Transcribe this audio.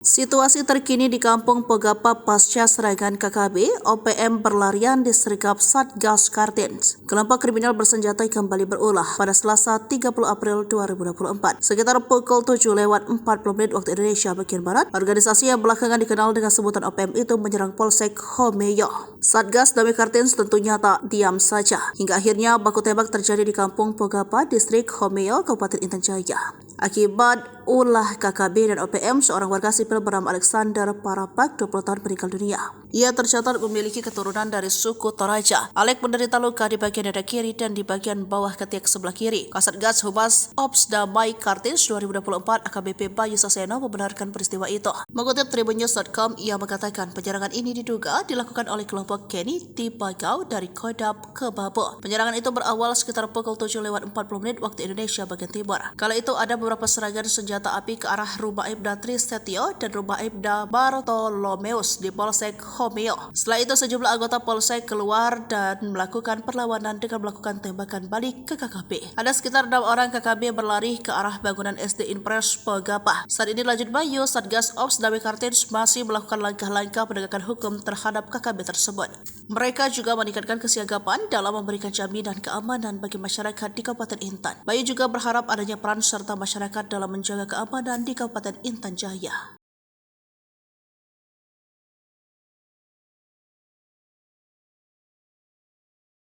Situasi terkini di Kampung Pegapa pasca serangan KKB, OPM berlarian disergap Satgas Kartens. Kelompok kriminal bersenjata kembali berulah pada Selasa 30 April 2024. Sekitar pukul 7:40 waktu Indonesia bagian Barat, organisasi yang belakangan dikenal dengan sebutan OPM itu menyerang Polsek Homeyo. Satgas Damai Kartens tentunya tak diam saja, hingga akhirnya baku tembak terjadi di Kampung Pegapa, Distrik Homeyo, Kabupaten Intan Jaya. Akibat ulah KKB dan OPM, seorang warga sipil bernama Alexander Parapak, 20 tahun, meninggal dunia. Ia tercatat memiliki keturunan dari suku Toraja. Alek menderita luka di bagian dada kiri dan di bagian bawah ketiak sebelah kiri. Kasatgas Humas Ops Damai Kartens 2024 AKBP Bayu Saseno membenarkan peristiwa itu. Mengutip tribunnews.com, ia mengatakan penyerangan ini diduga dilakukan oleh kelompok Kenny di Bagau dari Kodam ke Babo. Penyerangan itu berawal sekitar pukul 7:40 waktu Indonesia bagian timur. Kala itu ada beberapa serangan senjata api ke arah rumah Ibda Trisetio dan rumah Ibda Bartolomeus di Polsek Homeyo. Setelah itu sejumlah anggota Polsek keluar dan melakukan perlawanan dengan melakukan tembakan balik ke KKB. Ada sekitar 6 orang KKB berlari ke arah bangunan SD Impres Pegapa. Saat ini lanjut Bayu, Satgas Ops Damai Kartens masih melakukan langkah-langkah penegakan hukum terhadap KKB tersebut. Mereka juga meningkatkan kesiagapan dalam memberikan jaminan keamanan bagi masyarakat di Kabupaten Intan. Bayu juga berharap adanya peran serta masyarakat dalam menjaga keamanan di Kabupaten Intan Jaya.